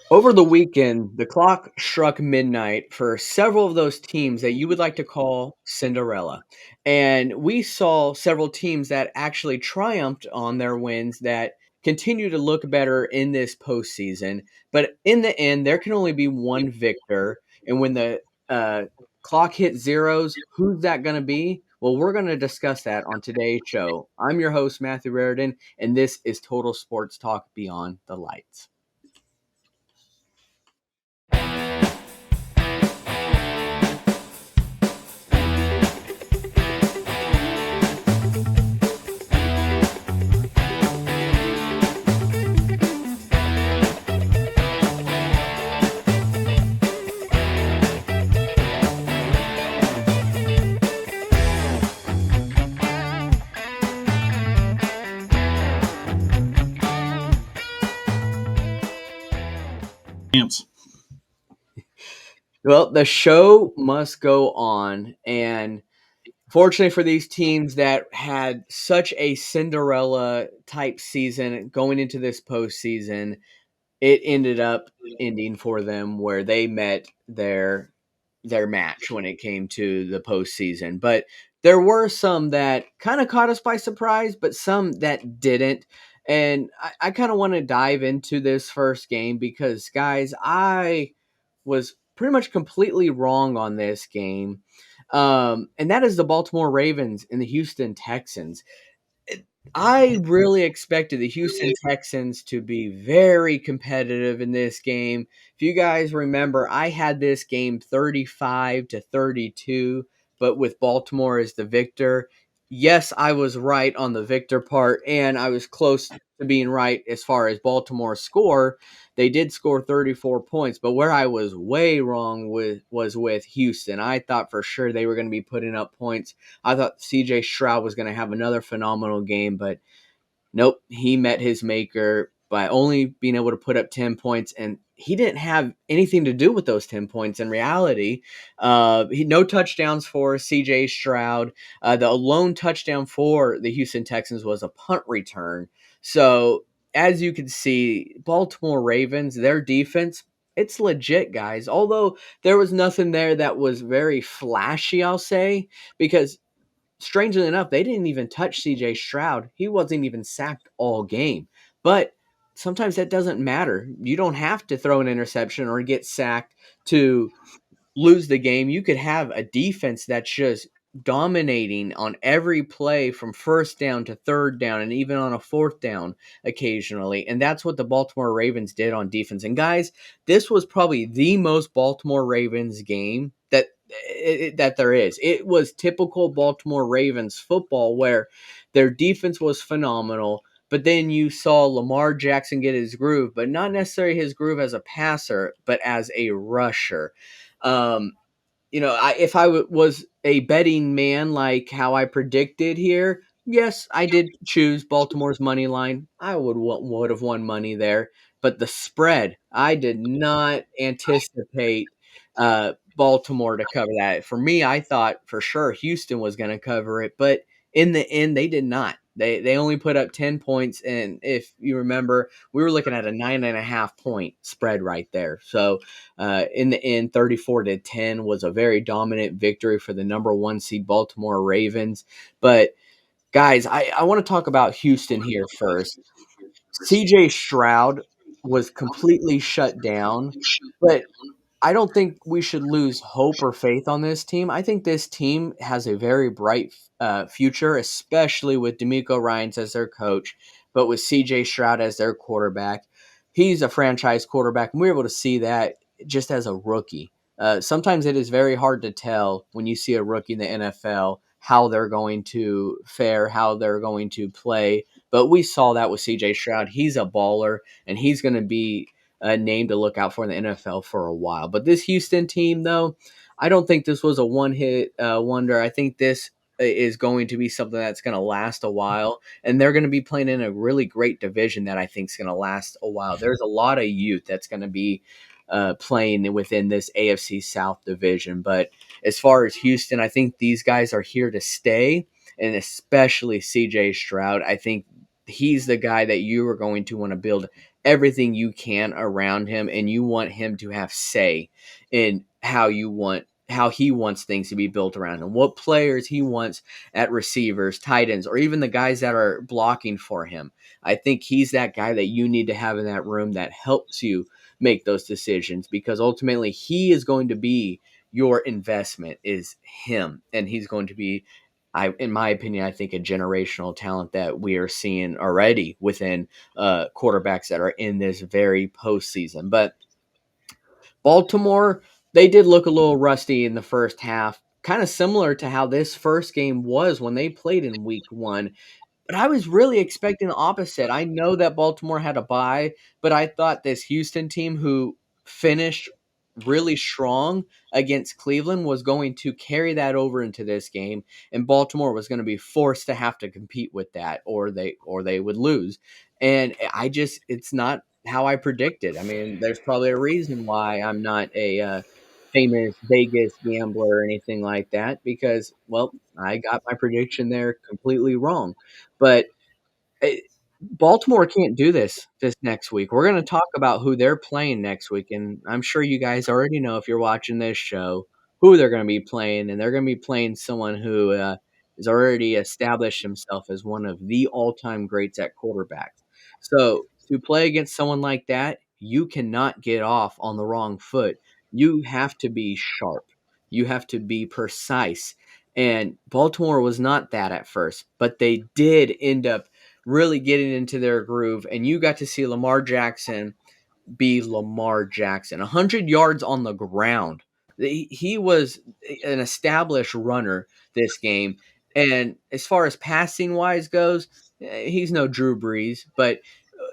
Over the weekend, the clock struck midnight for several of those teams that you would like to call Cinderella. And we saw several teams that actually triumphed on their wins that continue to look better in this postseason. But in the end, there can only be one victor. And when the uh, clock hits zeros, who's that going to be? Well, we're going to discuss that on today's show. I'm your host, Matthew Raridan, and this is Total Sports Talk Beyond the Lights. Ants. Well, the show must go on, and fortunately for these teams that had such a Cinderella type season going into this postseason, it ended up ending for them where they met their match when it came to the postseason. But there were some that kind of caught us by surprise, but some that didn't. And I kind of want to dive into this first game because, guys, I was pretty much completely wrong on this game. And that is the Baltimore Ravens and the Houston Texans. I really expected the Houston Texans to be very competitive in this game. If you guys remember, I had this game 35-32, but with Baltimore as the victor. Yes, I was right on the victor part, and I was close to being right as far as Baltimore's score. They did score 34 points, but where I was way wrong with was with Houston. I thought for sure they were going to be putting up points. I thought CJ Stroud was going to have another phenomenal game, but nope, he met his maker by only being able to put up 10 points, and he didn't have anything to do with those 10 points in reality. No touchdowns for CJ Stroud. The lone touchdown for the Houston Texans was a punt return. So, as you can see, Baltimore Ravens, their defense, it's legit, guys. Although there was nothing there that was very flashy, I'll say, because strangely enough, they didn't even touch CJ Stroud. He wasn't even sacked all game. But sometimes that doesn't matter. You don't have to throw an interception or get sacked to lose the game. You could have a defense that's just dominating on every play from first down to third down and even on a fourth down occasionally. And that's what the Baltimore Ravens did on defense. And guys, this was probably the most Baltimore Ravens game that there is. It was typical Baltimore Ravens football where their defense was phenomenal, but then you saw Lamar Jackson get his groove, but not necessarily his groove as a passer, but as a rusher. Um, if I was a betting man, like how I predicted here, yes, I did choose Baltimore's money line. I would have won money there, but the spread, I did not anticipate Baltimore to cover that. For me, I thought for sure Houston was going to cover it, but in the end, they did not. They only put up 10 points, and if you remember, we were looking at a 9.5 point spread right there. So in the end, 34-10 was a very dominant victory for the number one seed Baltimore Ravens. But guys, I want to talk about Houston here first. CJ Stroud was completely shut down, but I don't think we should lose hope or faith on this team. I think this team has a very bright future, especially with D'Amico Ryans as their coach, but with CJ Stroud as their quarterback. He's a franchise quarterback, and we were able to see that just as a rookie. Sometimes it is very hard to tell when you see a rookie in the NFL how they're going to fare, how they're going to play. But we saw that with CJ Stroud. He's a baller, and he's going to be a name to look out for in the NFL for a while. But this Houston team, though, I don't think this was a one hit wonder. I think this is going to be something that's going to last a while, and they're going to be playing in a really great division that I think is going to last a while. There's a lot of youth that's going to be playing within this AFC South division. But as far as Houston, I think these guys are here to stay, and especially CJ Stroud. I think he's the guy that you are going to want to build everything you can around him, and you want him to have say in how he wants things to be built around him, what players he wants at receivers, tight ends, or even the guys that are blocking for him. I think he's that guy that you need to have in that room that helps you make those decisions, because ultimately he is going to be your investment, is him, and he's going to be, in my opinion, I think a generational talent that we are seeing already within quarterbacks that are in this very postseason. But Baltimore, they did look a little rusty in the first half, kind of similar to how this first game was when they played in week one. But I was really expecting the opposite. I know that Baltimore had a bye, but I thought this Houston team, who finished really strong against Cleveland, was going to carry that over into this game, and Baltimore was going to be forced to have to compete with that, or they would lose. And I just, it's not how I predicted. I mean, there's probably a reason why I'm not a famous Vegas gambler or anything like that, because, well, I got my prediction there completely wrong. But eh, Baltimore can't do this next week. We're going to talk about who they're playing next week, and I'm sure you guys already know, if you're watching this show, who they're going to be playing, and they're going to be playing someone who has already established himself as one of the all-time greats at quarterback. So to play against someone like that, you cannot get off on the wrong foot. You have to be sharp. You have to be precise. And Baltimore was not that at first, but they did end up really getting into their groove, and you got to see Lamar Jackson be Lamar Jackson. 100 yards on the ground. He was an established runner this game. And as far as passing wise goes, he's no Drew Brees, but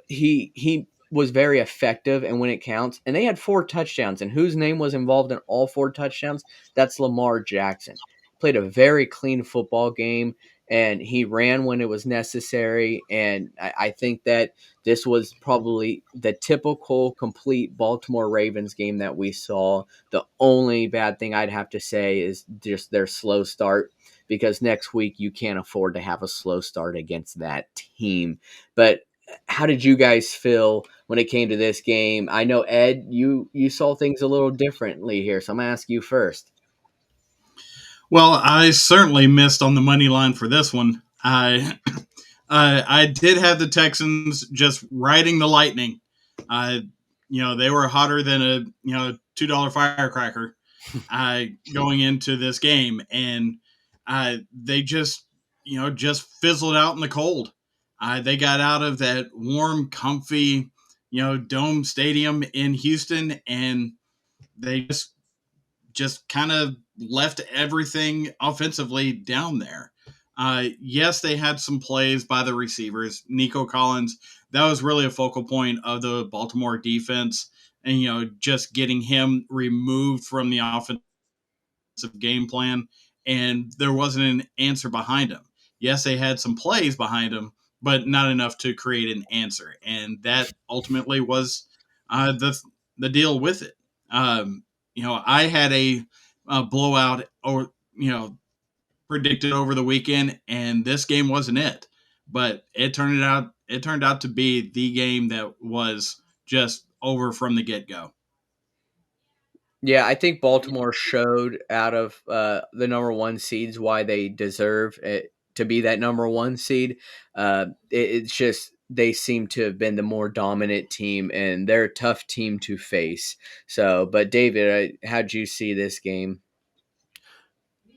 he was very effective, and when it counts, and they had 4 touchdowns, and whose name was involved in all 4 touchdowns? That's Lamar Jackson. Played a very clean football game, and he ran when it was necessary. And I think that this was probably the typical complete Baltimore Ravens game that we saw. The only bad thing I'd have to say is just their slow start, because next week you can't afford to have a slow start against that team. But how did you guys feel when it came to this game? I know, Ed, you saw things a little differently here, so I'm gonna ask you first. Well, I certainly missed on the money line for this one. I did have the Texans just riding the lightning. I, they were hotter than a $2 firecracker. Going into this game, and they just just fizzled out in the cold. They got out of that warm, comfy dome stadium in Houston, and they just kind of left everything offensively down there. Yes, they had some plays by the receivers. Nico Collins, that was really a focal point of the Baltimore defense, and just getting him removed from the offense game plan, and there wasn't an answer behind him. Yes, they had some plays behind him, but not enough to create an answer, and that ultimately was the deal with it. I had a blowout, or predicted over the weekend, and this game wasn't it. But it turned out to be the game that was just over from the get go. Yeah, I think Baltimore showed out of the number one seeds why they deserve it to be that number one seed. It's just they seem to have been the more dominant team, and they're a tough team to face. So, but David, how'd you see this game?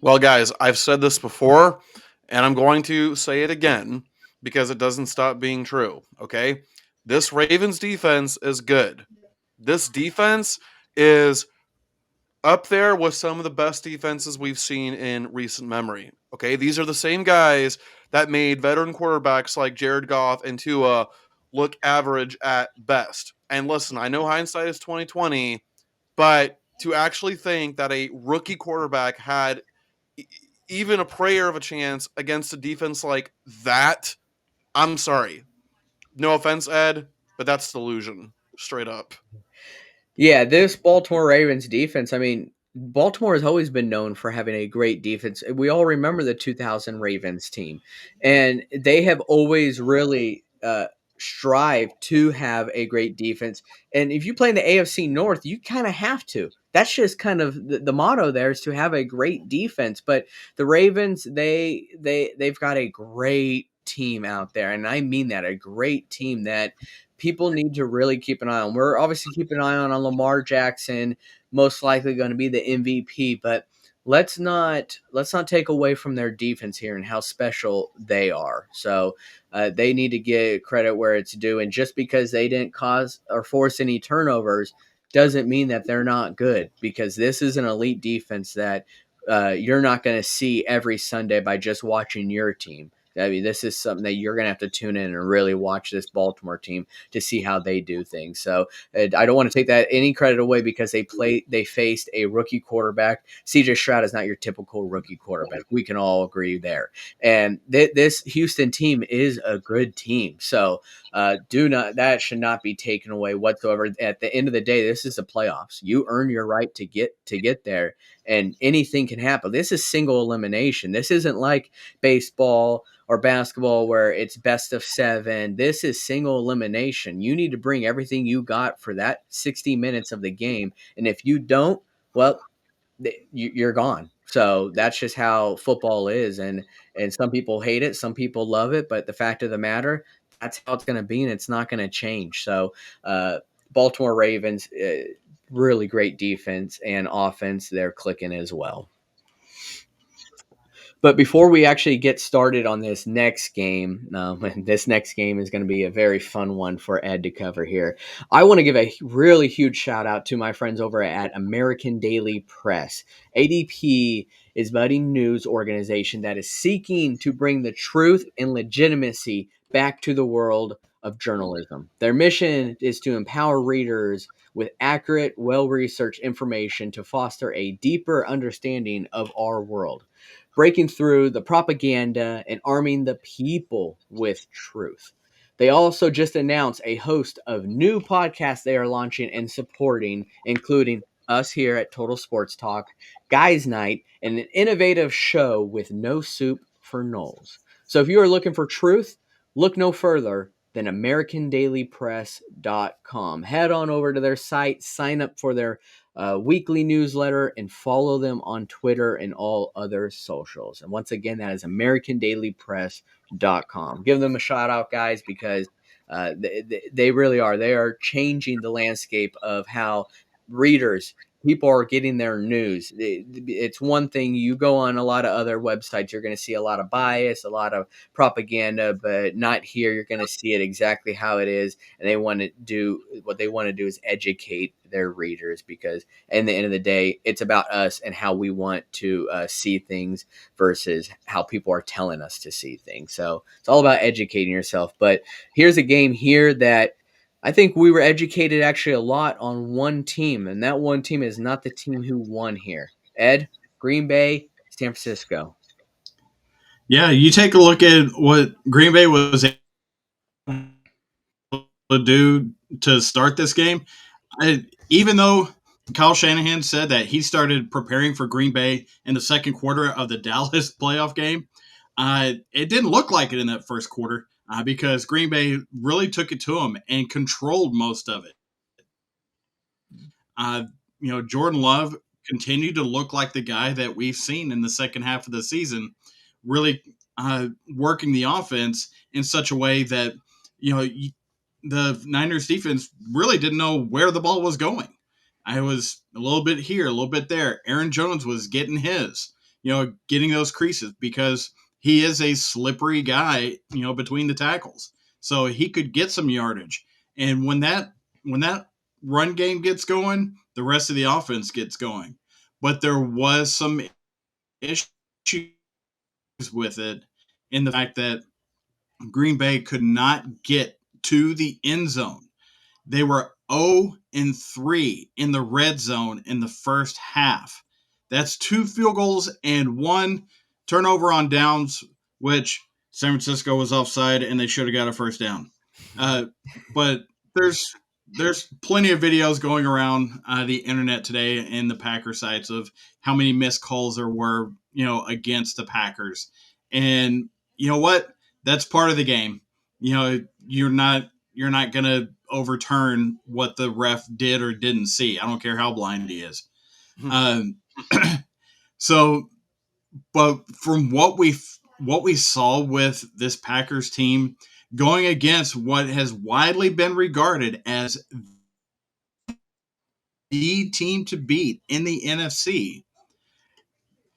Well, guys, I've said this before, and I'm going to say it again because it doesn't stop being true. Okay? This Ravens defense is good. This defense is up there with some of the best defenses we've seen in recent memory. Okay? These are the same guys that made veteran quarterbacks like Jared Goff and Tua look average at best. And listen, I know hindsight is 2020, but to actually think that a rookie quarterback had e- even a prayer of a chance against a defense like that, I'm sorry. No offense, Ed, but that's delusion, straight up. Yeah, this Baltimore Ravens defense, I mean, Baltimore has always been known for having a great defense. We all remember the 2000 Ravens team, and they have always really strive to have a great defense. And if you play in the AFC North, you kind of have to. That's just kind of the motto there is to have a great defense. But the Ravens, they've got a great team out there, and I mean that, a great team that people need to really keep an eye on. We're obviously keeping an eye on Lamar Jackson, most likely going to be the MVP, but let's not take away from their defense here and how special they are. So they need to get credit where it's due. And just because they didn't cause or force any turnovers doesn't mean that they're not good, because this is an elite defense that you're not going to see every Sunday by just watching your team. I mean, this is something that you're going to have to tune in and really watch this Baltimore team to see how they do things. So I don't want to take that any credit away because they faced a rookie quarterback. CJ Stroud is not your typical rookie quarterback. We can all agree there. And this Houston team is a good team. So that should not be taken away whatsoever. At the end of the day, this is the playoffs. You earn your right to get there, and anything can happen. This is single elimination. This isn't like baseball or basketball where it's best of 7. This is single elimination. You need to bring everything you got for that 60 minutes of the game, and if you don't, well, you're gone. So that's just how football is, and some people hate it, some people love it, but the fact of the matter, that's how it's going to be, and it's not going to change. So, Baltimore Ravens, really great defense and offense, they're clicking as well. But before we actually get started on this next game, this next game is going to be a very fun one for Ed to cover here. I want to give a really huge shout out to my friends over at American Daily Press. ADP is a budding news organization that is seeking to bring the truth and legitimacy back to the world of journalism. Their mission is to empower readers with accurate, well-researched information to foster a deeper understanding of our world, breaking through the propaganda and arming the people with truth. They also just announced a host of new podcasts they are launching and supporting, including us here at Total Sports Talk, Guys Night, and an innovative show with No Soup for Knowles. So if you are looking for truth, look no further than AmericanDailyPress.com. Head on over to their site, sign up for their weekly newsletter, and follow them on Twitter and all other socials. And once again, that is AmericanDailyPress.com. Give them a shout out, guys, because they really are. They are changing the landscape of how readers, people are getting their news. It's one thing, you go on a lot of other websites, you're going to see a lot of bias, a lot of propaganda, but not here. You're going to see it exactly how it is. And they want to do what they want to do is educate their readers, because at the end of the day, it's about us and how we want to see things versus how people are telling us to see things. So it's all about educating yourself. But here's a game here that I think we were educated actually a lot on one team, and that one team is not the team who won here. Ed, Green Bay, San Francisco. Yeah, you take a look at what Green Bay was able to do to start this game. Even though Kyle Shanahan said that he started preparing for Green Bay in the second quarter of the Dallas playoff game, it didn't look like it in that first quarter because Green Bay really took it to them and controlled most of it. Uh, Jordan Love continued to look like the guy that we've seen in the second half of the season, really working the offense in such a way that the Niners defense really didn't know where the ball was going. I was a little bit here, a little bit there. Aaron Jones was getting his, getting those creases because he is a slippery guy, between the tackles. So he could get some yardage. And when that run game gets going, the rest of the offense gets going. But there was some issues with it in the fact that Green Bay could not get to the end zone. They were 0-3 in the red zone in the first half. That's 2 field goals and 1 turnover on downs, which San Francisco was offside and they should have got a first down. But there's plenty of videos going around the internet today and the Packer sites of how many missed calls there were, against the Packers. And you know what? That's part of the game. you're not going to overturn what the ref did or didn't see. I don't care how blind he is. Um, so, but from what we saw with this Packers team going against what has widely been regarded as the team to beat in the NFC,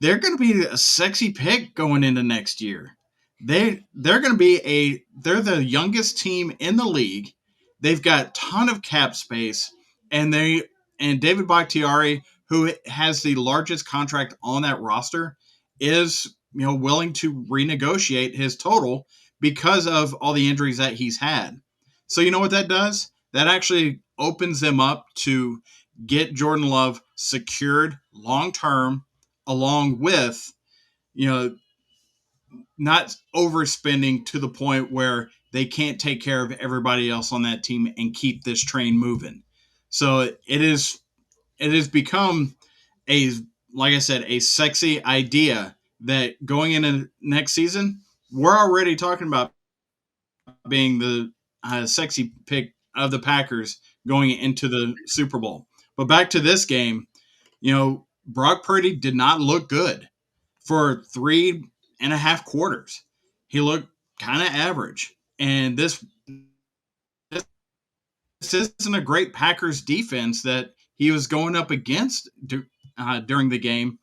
they're going to be a sexy pick going into next year. They're going to be they're the youngest team in the league. They've got a ton of cap space, and David Bakhtiari, who has the largest contract on that roster, is willing to renegotiate his total because of all the injuries that he's had. So you know what that does? That actually opens them up to get Jordan Love secured long term, along with you know not overspending to the point where they can't take care of everybody else on that team and keep this train moving. So it has become a like I said, a sexy idea that going into next season, we're already talking about being the sexy pick of the Packers going into the Super Bowl. But back to this game, Brock Purdy did not look good for 3.5 quarters. He looked kind of average. And this isn't a great Packers defense that he was going up against during the game.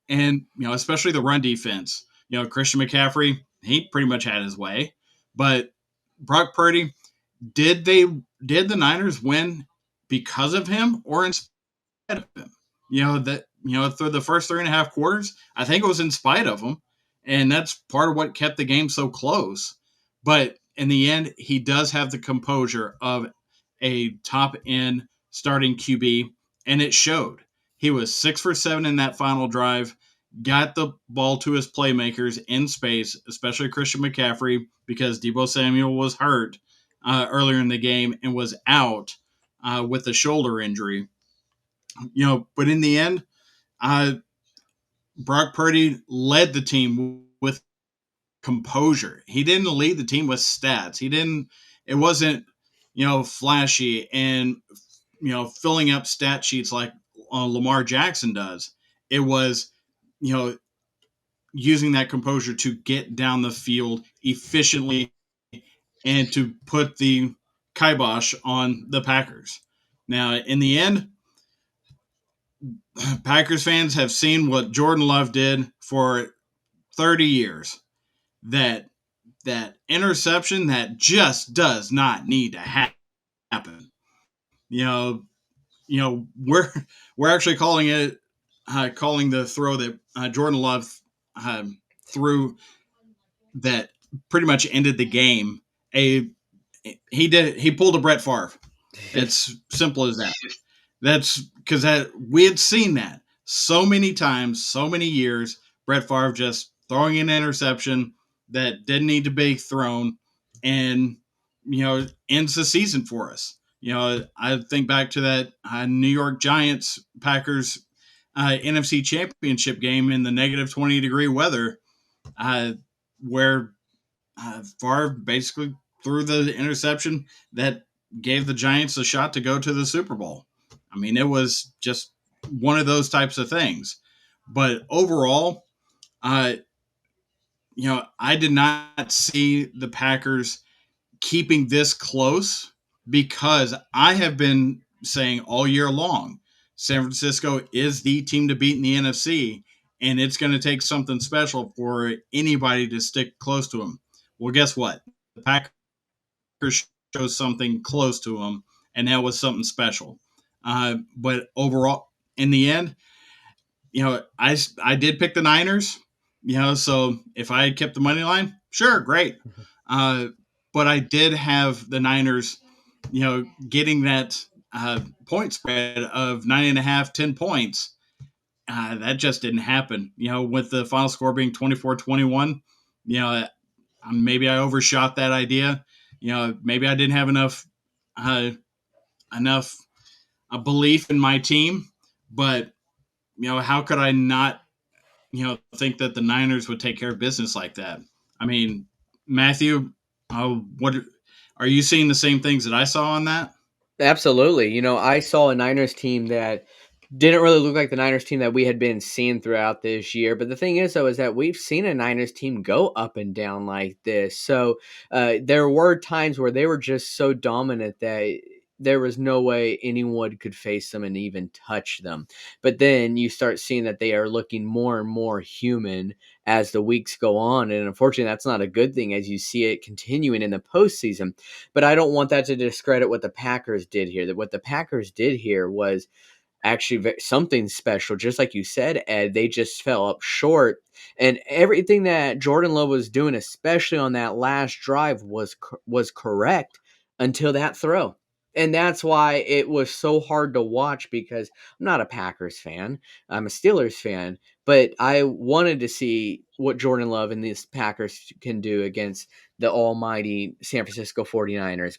And, especially the run defense. Christian McCaffrey, he pretty much had his way. But Brock Purdy, did the Niners win because of him or in spite of him? Through the first 3.5 quarters, I think it was in spite of him, and that's part of what kept the game so close. But in the end, he does have the composure of a top end starting QB, and it showed. He was 6 for 7 in that final drive, got the ball to his playmakers in space, especially Christian McCaffrey, because Debo Samuel was hurt earlier in the game and was out with a shoulder injury. But in the end, uh, Brock Purdy led the team with composure. He didn't lead the team with stats. It wasn't, flashy and, filling up stat sheets like Lamar Jackson does. It was, you know, using that composure to get down the field efficiently and to put the kibosh on the Packers. Now, in the end, Packers fans have seen what Jordan Love did for 30 years. That interception that just does not need to happen. You know, we're actually calling the throw that Jordan Love threw that pretty much ended the game. He pulled a Brett Favre. It's simple as that. That's because we had seen that so many times, so many years. Brett Favre just throwing an interception that didn't need to be thrown, and ends the season for us. I think back to that New York Giants Packers NFC Championship game in the -20-degree weather, where Favre basically threw the interception that gave the Giants a shot to go to the Super Bowl. I mean, it was just one of those types of things. But overall, uh, I did not see the Packers keeping this close because I have been saying all year long San Francisco is the team to beat in the NFC, and it's going to take something special for anybody to stick close to them. Well, guess what? The Packers showed something close to them, and that was something special. But overall, in the end, I did pick the Niners. So if I had kept the money line, sure, great. But I did have the Niners, getting that point spread of 9.5, 10 points. That just didn't happen. With the final score being 24-21, maybe I overshot that idea. Maybe I didn't have enough belief in my team, but how could I not think that the Niners would take care of business like that? I mean, Matthew, What are you seeing the same things that I saw on that? Absolutely. I saw a Niners team that didn't really look like the Niners team that we had been seeing throughout this year. But the thing is, though, is that we've seen a Niners team go up and down like this. So there were times where they were just so dominant that there was no way anyone could face them and even touch them. But then you start seeing that they are looking more and more human as the weeks go on. And unfortunately, that's not a good thing as you see it continuing in the postseason. But I don't want that to discredit what the Packers did here. That what the Packers did here was actually something special. Just like you said, Ed, they just fell up short. And everything that Jordan Love was doing, especially on that last drive, was correct until that throw. And that's why it was so hard to watch because I'm not a Packers fan. I'm a Steelers fan, but I wanted to see what Jordan Love and these Packers can do against the almighty San Francisco 49ers.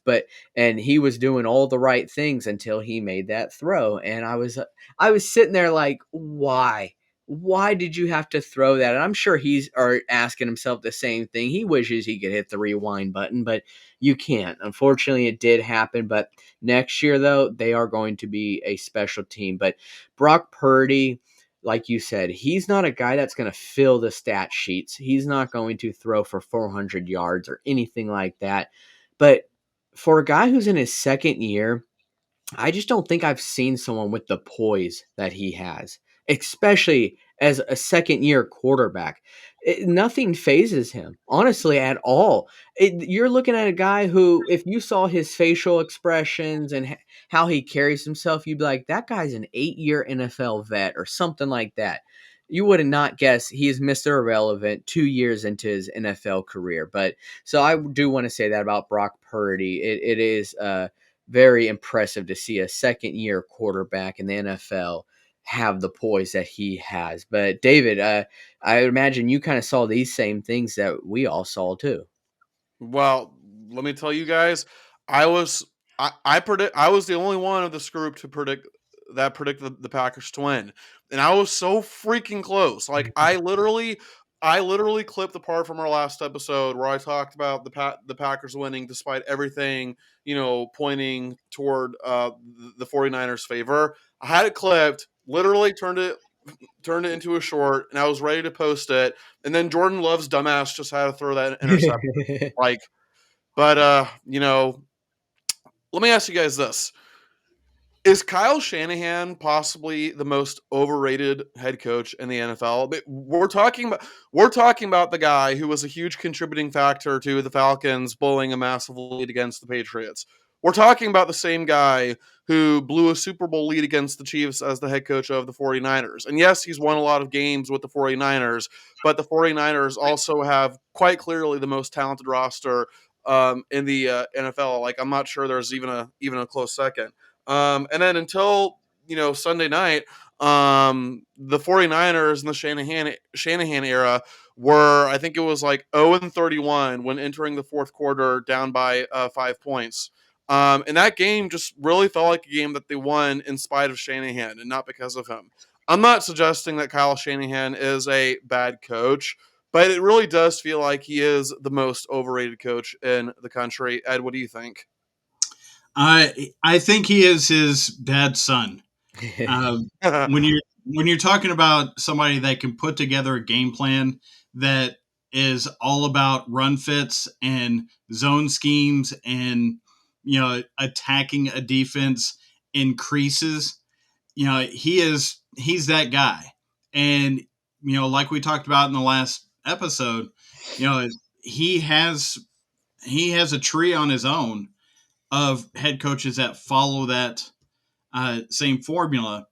And he was doing all the right things until he made that throw. And I was sitting there like, why did you have to throw that? And I'm sure he's asking himself the same thing. He wishes he could hit the rewind button, but you can't. Unfortunately, it did happen. But next year, though, they are going to be a special team. But Brock Purdy, like you said, he's not a guy that's going to fill the stat sheets. He's not going to throw for 400 yards or anything like that. But for a guy who's in his second year, I just don't think I've seen someone with the poise that he has, especially as a second year quarterback. Nothing phases him, honestly, at all. You're looking at a guy who, if you saw his facial expressions and how he carries himself, you'd be like, that guy's an 8-year NFL vet or something like that. You would not guess he's Mr. Irrelevant 2 years into his NFL career. But so I do want to say that about Brock Purdy. It is very impressive to see a second year quarterback in the NFL have the poise that he has. But David, I imagine you kind of saw these same things that we all saw too. Well, let me tell you guys, I was I was the only one of this group to predict the Packers to win, and I was so freaking close. Like I literally clipped the part from our last episode where I talked about the Packers winning despite everything, pointing toward the 49ers favor. I had it clipped, literally turned it into a short, and I was ready to post it. And then Jordan Love's dumbass just had to throw that interception. Like, but let me ask you guys this: is Kyle Shanahan possibly the most overrated head coach in the NFL? We're talking about the guy who was a huge contributing factor to the Falcons blowing a massive lead against the Patriots. We're talking about the same guy who blew a Super Bowl lead against the Chiefs as the head coach of the 49ers. And yes, he's won a lot of games with the 49ers, but the 49ers also have quite clearly the most talented roster in the NFL. Like, I'm not sure there's even a close second. And then until Sunday night, the 49ers in the Shanahan era were, I think it was like 0-31 when entering the fourth quarter down by 5 points. And that game just really felt like a game that they won in spite of Shanahan and not because of him. I'm not suggesting that Kyle Shanahan is a bad coach, but it really does feel like he is the most overrated coach in the country. Ed, what do you think? I think he is his dad's son. Um, when you're talking about somebody that can put together a game plan that is all about run fits and zone schemes and attacking a defense increases, he's that guy. And like we talked about in the last episode, you know he has he has a tree on his own of head coaches that follow that same formula.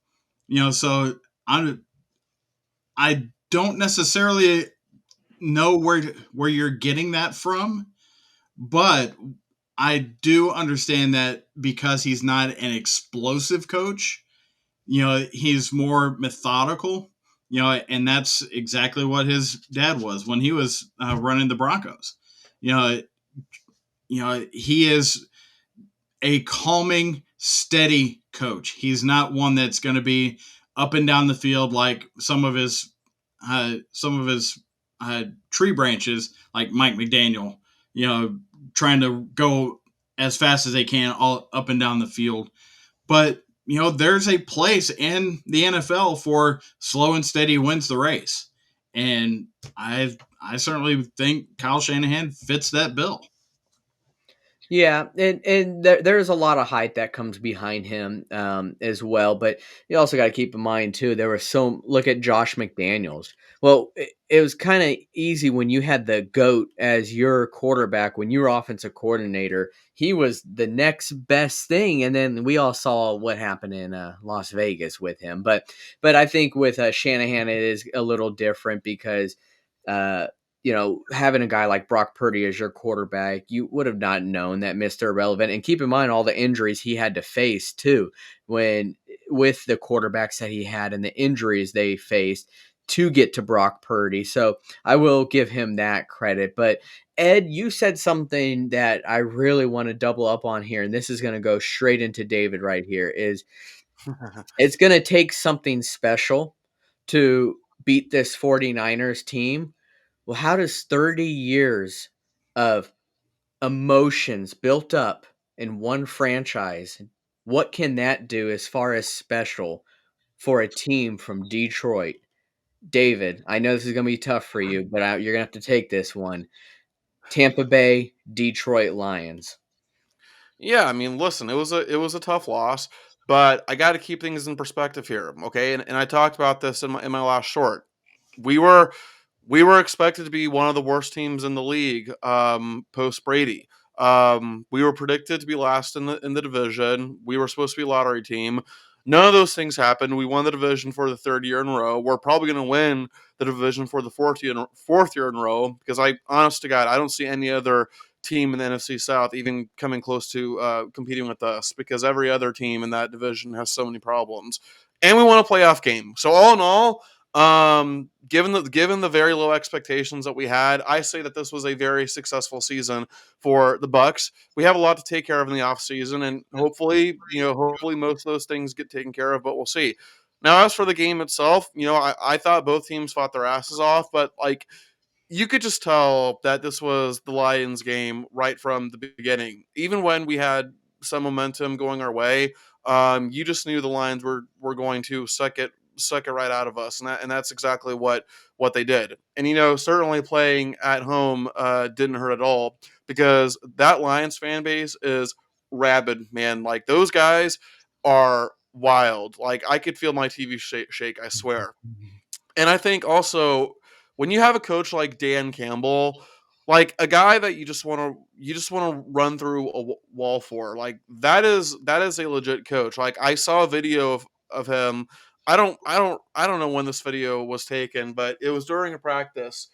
So I don't necessarily know where you're getting that from, but I do understand that because he's not an explosive coach, he's more methodical, and that's exactly what his dad was when he was running the Broncos. You know, he is a calming, steady coach. He's not one that's going to be up and down the field like some of his tree branches, like Mike McDaniel. trying to go as fast as they can all up and down the field. But there's a place in the NFL for slow and steady wins the race, and I certainly think Kyle Shanahan fits that bill. Yeah, and there's a lot of hype that comes behind him as well. But you also got to keep in mind too, there was so look at Josh McDaniels. Well, it was kind of easy when you had the GOAT as your quarterback, when you were offensive coordinator. He was the next best thing, and then we all saw what happened in Las Vegas with him. But I think with Shanahan, it is a little different because. Uh, having a guy like Brock Purdy as your quarterback, you would have not known that Mr. Irrelevant. And keep in mind all the injuries he had to face too, when with the quarterbacks that he had and the injuries they faced to get to Brock Purdy. So I will give him that credit. But Ed, you said something that I really want to double up on here, and this is going to go straight into David right here. Is it's going to take something special to beat this 49ers team. Well, how does 30 years of emotions built up in one franchise, what can that do as far as special for a team from Detroit? David, I know this is going to be tough for you, but you're going to have to take this one. Tampa Bay, Detroit Lions. Yeah, I mean, listen, it was a tough loss, but I got to keep things in perspective here, okay? And I talked about this in my last short. We were we were expected to be one of the worst teams in the league post Brady. We were predicted to be last in the division. We were supposed to be a lottery team. None of those things happened. We won the division for the third year in a row. We're probably going to win the division for the fourth year in a row because honest to God, I don't see any other team in the NFC South even coming close to competing with us because every other team in that division has so many problems. And we won a playoff game. So all in all, given the very low expectations that we had, I say that this was a very successful season for the Bucks. We have a lot to take care of in the offseason, and hopefully most of those things get taken care of, but we'll see. Now, as for the game itself, I thought both teams fought their asses off, but like you could just tell that this was the Lions game right from the beginning. Even when we had some momentum going our way, you just knew the Lions were going to suck it right out of us, and that's exactly what they did. And certainly playing at home didn't hurt at all because that Lions fan base is rabid, man. Like those guys are wild. Like I could feel my TV shake, I swear. And I think also when you have a coach like Dan Campbell, like a guy that you just want to run through a wall for, like that is a legit coach. Like I saw a video of him. I don't know when this video was taken, but it was during a practice.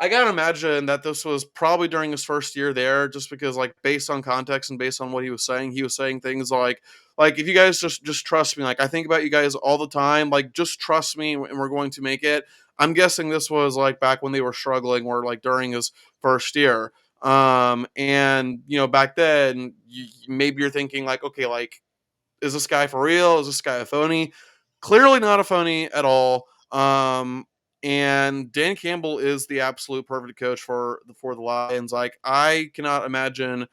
I gotta imagine that this was probably during his first year there, just because, like, based on context and based on what he was saying things like if you guys just trust me, like I think about you guys all the time, like just trust me, and we're going to make it. I'm guessing this was like back when they were struggling, or like during his first year. And back then, maybe you're thinking like, okay, like is this guy for real? Is this guy a phony? Clearly not a phony at all. And Dan Campbell is the absolute perfect coach for the Lions. Like I cannot imagine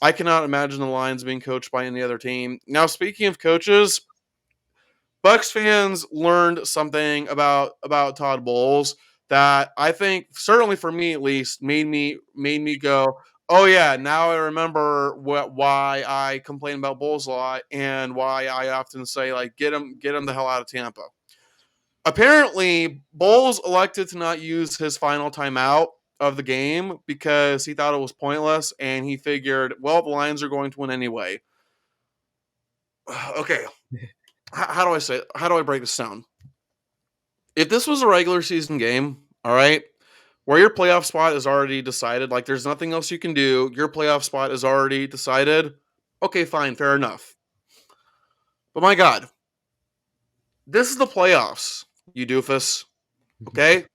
the Lions being coached by any other team. Now, speaking of coaches, Bucks fans learned something about Todd Bowles that I think, certainly for me at least, made me go, oh yeah, now I remember why I complain about Bowles a lot and why I often say like get him the hell out of Tampa. Apparently, Bowles elected to not use his final timeout of the game because he thought it was pointless and he figured, well, the Lions are going to win anyway. Okay, how do I break this down? If this was a regular season game, all right, where your playoff spot is already decided, like there's nothing else you can do, your playoff spot is already decided. Okay, fine, fair enough. But my God, this is the playoffs, you doofus. Okay,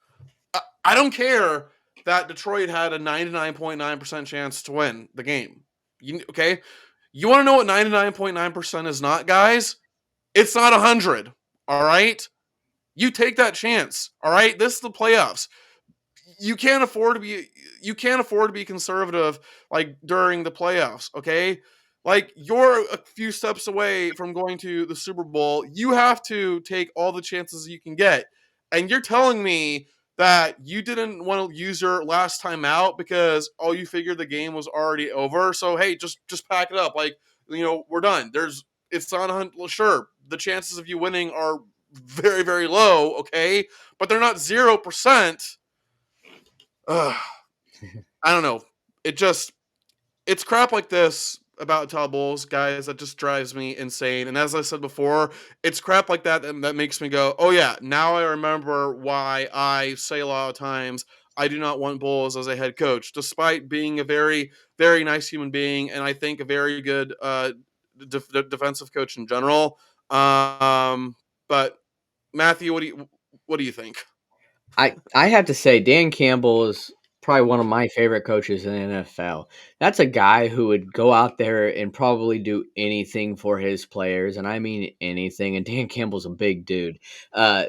I don't care that Detroit had a 99.9% chance to win the game. Okay, you want to know what 99.9% is not, guys? It's not 100. All right, you take that chance. All right, this is the playoffs. you can't afford to be conservative like during the playoffs, okay? Like you're a few steps away from going to the Super Bowl. You have to take all the chances you can get. And you're telling me that you didn't want to use your last time out because you figured the game was already over. So hey, just pack it up. Like, we're done. It's on sure. The chances of you winning are very, very low, okay? But they're not 0%. I don't know. It just it's crap like this about Todd Bowles, guys, that just drives me insane. And as I said before, it's crap like that makes me go, oh yeah, now I remember why I say a lot of times I do not want Bowles as a head coach, despite being a very, very nice human being, and I think a very good defensive coach in general. But Matthew, what do you think? I have to say Dan Campbell is probably one of my favorite coaches in the NFL. That's a guy who would go out there and probably do anything for his players, and I mean anything. And Dan Campbell's a big dude.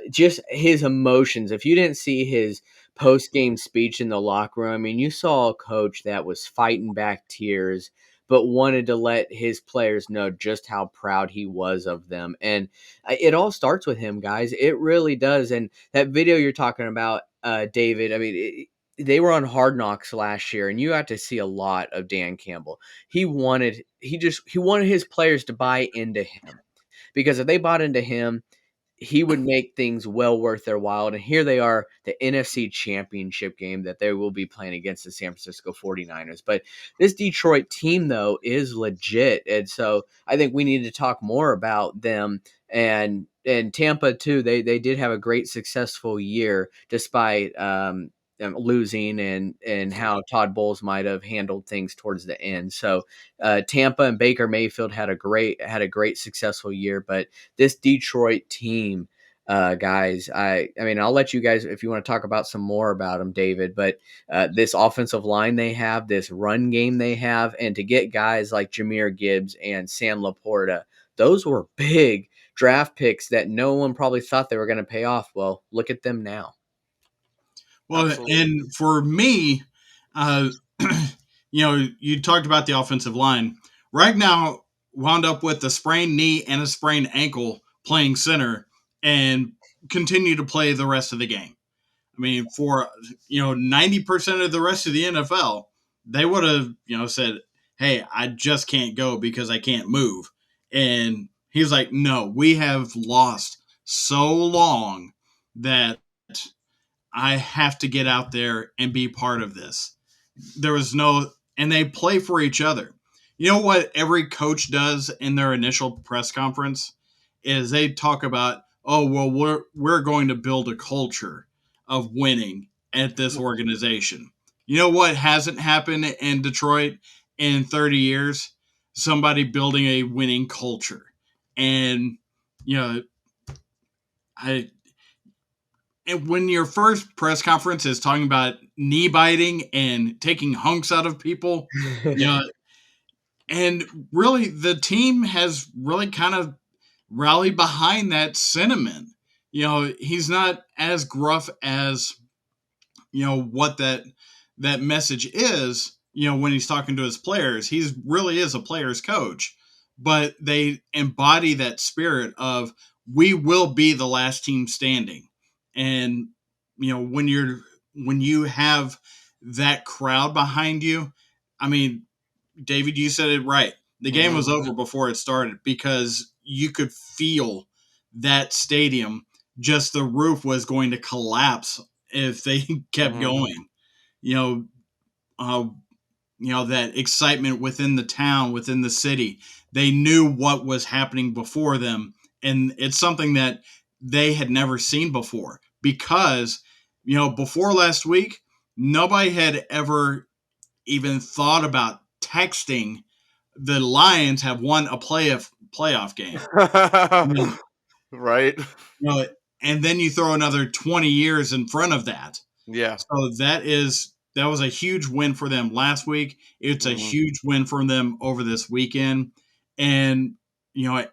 Just his emotions. If you didn't see his post game speech in the locker room, I mean, you saw a coach that was fighting back tears, but wanted to let his players know just how proud he was of them. And it all starts with him, guys. It really does. And that video you're talking about, David, I mean, they were on Hard Knocks last year, and you got to see a lot of Dan Campbell. He wanted his players to buy into him, because if they bought into him, he would make things well worth their while. And here they are, the NFC Championship game that they will be playing against the San Francisco 49ers. But this Detroit team, though, is legit. And so I think we need to talk more about them. And Tampa, too, they did have a great, successful year despite them losing, and how Todd Bowles might have handled things towards the end. So Tampa and Baker Mayfield had a great successful year, but this Detroit team, guys, I mean, I'll let you guys, if you want to talk about some more about them, David, but this offensive line they have, this run game they have, and to get guys like Jahmyr Gibbs and Sam Laporta, those were big draft picks that no one probably thought they were going to pay off. Well, look at them now. Well, Absolutely. and for me, uh, you talked about the offensive line. Right now, wound up with a sprained knee and a sprained ankle playing center and continue to play the rest of the game. I mean, for 90% of the rest of the NFL, they would have said, "Hey, I just can't go because I can't move." And he's like, "No, we have lost so long that I have to get out there and be part of this." There was no, and they play for each other. You know what every coach does in their initial press conference is they talk about, "Oh, well, we're going to build a culture of winning at this organization." You know what hasn't happened in Detroit in 30 years? Somebody building a winning culture. And you know, I and when your first press conference is talking about knee biting and taking hunks out of people, you know, and really the team has really kind of rallied behind that sentiment. He's not as gruff as what that message is. When he's talking to his players, he's really is a player's coach, but they embody that spirit of we will be the last team standing. And when you have that crowd behind you, I mean, David, you said it right. The game Mhm. was over before it started because you could feel that stadium, just the roof was going to collapse if they kept Mhm. going. You know, uh, that excitement within the town, within the city. They knew what was happening before them, and it's something that they had never seen before because before last week, nobody had ever even thought about texting the Lions have won a playoff game. You Right? know, and then you throw another 20 years in front of that. Yeah. So that was a huge win for them last week. It's a Mhm. huge win for them over this weekend. And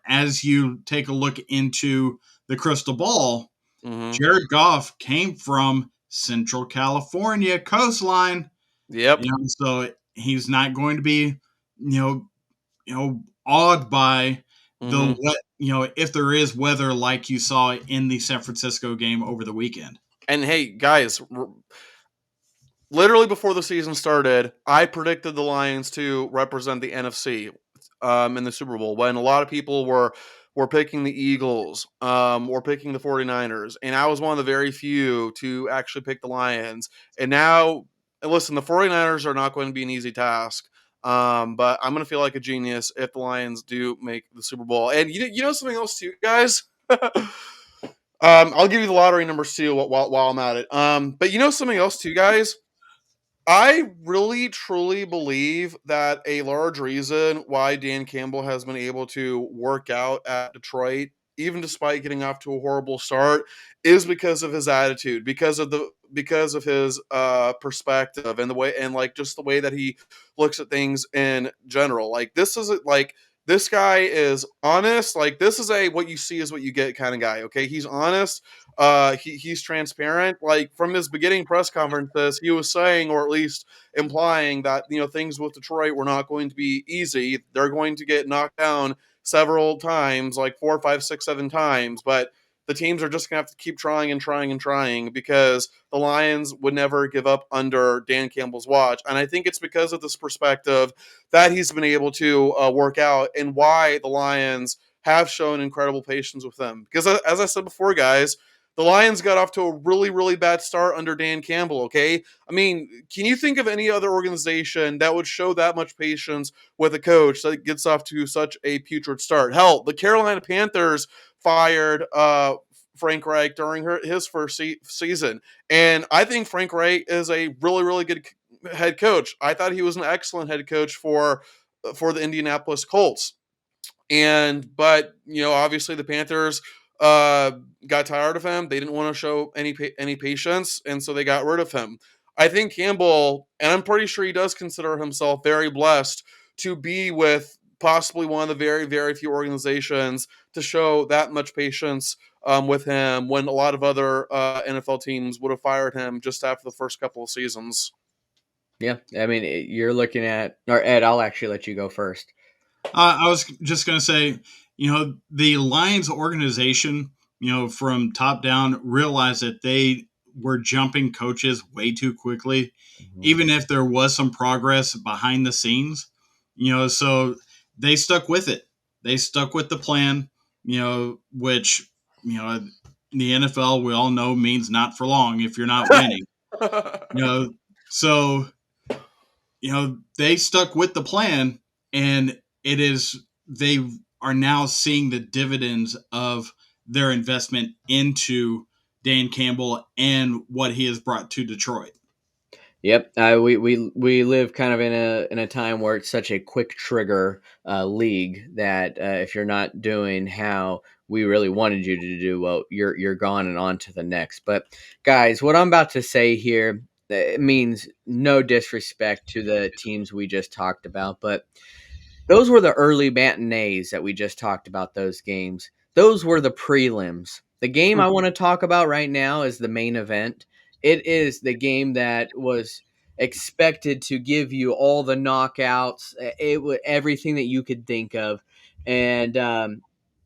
as you take a look into the crystal ball, Mhm. Jared Goff came from Central California coastline. Yep. So he's not going to be, you know, awed by the Hmm. wet, if there is weather like you saw in the San Francisco game over the weekend. And hey, guys, literally before the season started, I predicted the Lions to represent the NFC in the Super Bowl when a lot of people were picking the Eagles, or picking the 49ers, and I was one of the very few to actually pick the Lions. And now, listen, the 49ers are not going to be an easy task. But I'm going to feel like a genius if the Lions do make the Super Bowl. And you know something else too, guys? I'll give you the lottery numbers too while I'm at it. But you know something else too, guys? I really truly believe that a large reason why Dan Campbell has been able to work out at Detroit, even despite getting off to a horrible start, is because of his attitude, because of his perspective and the way, and like just the way that he looks at things in general. Like this isn't like this guy is honest. Like this is a what you see is what you get kind of guy. Okay, he's honest. He's transparent. Like from his beginning press conferences, he was saying, or at least implying, that things with Detroit were not going to be easy. They're going to get knocked down several times, like 4, 5, 6, 7 times, but the teams are just gonna have to keep trying and trying and trying because the Lions would never give up under Dan Campbell's watch. And I think it's because of this perspective that he's been able to work out, and why the Lions have shown incredible patience with them. Because as I said before, guys, the Lions got off to a really, really bad start under Dan Campbell, okay? I mean, can you think of any other organization that would show that much patience with a coach that gets off to such a putrid start? Hell, the Carolina Panthers fired Frank Reich during his first season. And I think Frank Reich is a really, really good head coach. I thought he was an excellent head coach for the Indianapolis Colts. But obviously the Panthers uh, got tired of him. They didn't want to show any patience, and so they got rid of him. I think Campbell, and I'm pretty sure he does consider himself very blessed to be with possibly one of the very, very few organizations to show that much patience with him, when a lot of other NFL teams would have fired him just after the first couple of seasons. Yeah, I mean, you're looking at, or Ed, I'll actually let you go first. I was just going to say, the Lions organization, from top down, realized that they were jumping coaches way too quickly, Mhm. even if there was some progress behind the scenes. So they stuck with it. They stuck with the plan, which, in the NFL, we all know means not for long if you're not winning. You know, so they stuck with the plan, and they are now seeing the dividends of their investment into Dan Campbell and what he has brought to Detroit. Yep, we live kind of in a time where it's such a quick trigger league that if you're not doing how we really wanted you to do, well, you're gone and on to the next. But guys, what I'm about to say here, it means no disrespect to the teams we just talked about, but those were the early matinees that we just talked about, those games. Those were the prelims. The game I want to talk about right now is the main event. It is the game that was expected to give you all the knockouts, everything that you could think of. And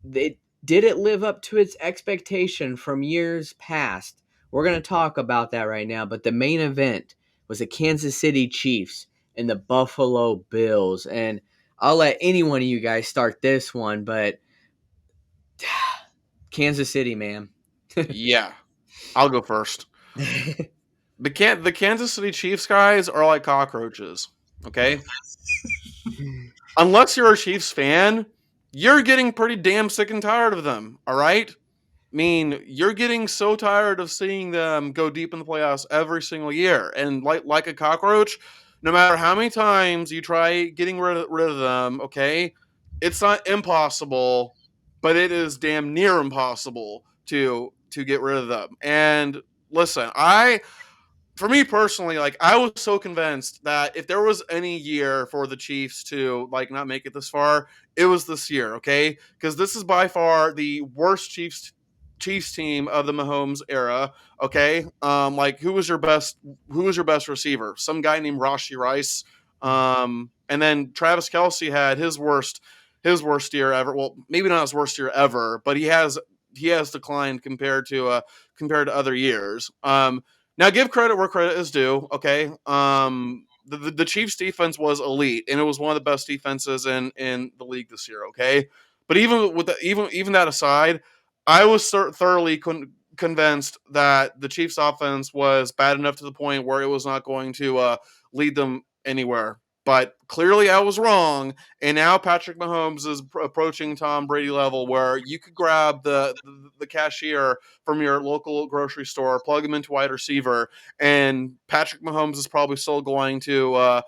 did it live up to its expectation from years past? We're going to talk about that right now. But the main event was the Kansas City Chiefs and the Buffalo Bills. And I'll let any one of you guys start this one, but Kansas City, man. Yeah, I'll go first. The Kansas City Chiefs guys are like cockroaches. Okay, unless you're a Chiefs fan, you're getting pretty damn sick and tired of them. All right. I mean, you're getting so tired of seeing them go deep in the playoffs every single year, and like a cockroach, no matter how many times you try getting rid of them, okay, it's not impossible, but it is damn near impossible to get rid of them. And listen, for me personally, like I was so convinced that if there was any year for the Chiefs to like not make it this far, it was this year, okay? Because this is by far the worst Chiefs Chiefs team of the Mahomes era. Okay, like who was your best? Who was your best receiver? Some guy named Rashee Rice. And then Travis Kelsey had his worst year ever. Well, maybe not his worst year ever, but he has declined compared to other years. Now give credit where credit is due. Okay, the Chiefs defense was elite, and it was one of the best defenses in the league this year. Okay, but even that aside, I was thoroughly convinced that the Chiefs offense was bad enough to the point where it was not going to lead them anywhere. But clearly, I was wrong, and now Patrick Mahomes is approaching Tom Brady level, where you could grab the cashier from your local grocery store, plug him into wide receiver, and Patrick Mahomes is probably still going to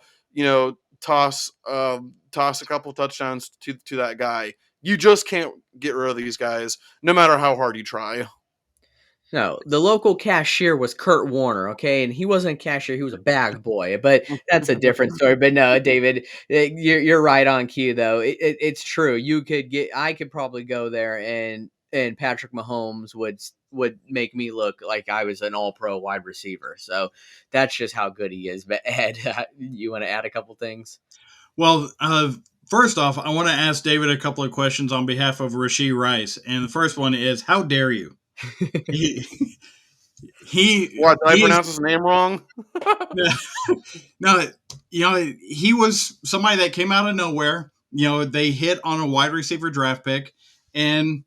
toss a couple touchdowns to that guy. You just can't get rid of these guys, no matter how hard you try. No, the local cashier was Kurt Warner, okay, and he wasn't a cashier; he was a bag boy. But that's a different story. But no, David, you're right on cue, though. It's true. I could probably go there, and Patrick Mahomes would make me look like I was an All Pro wide receiver. So that's just how good he is. But Ed, you want to add a couple things? Well, first off, I want to ask David a couple of questions on behalf of Rashee Rice, and the first one is, how dare you? He, What, did I he's pronounce his name wrong? no, he was somebody that came out of nowhere. They hit on a wide receiver draft pick, and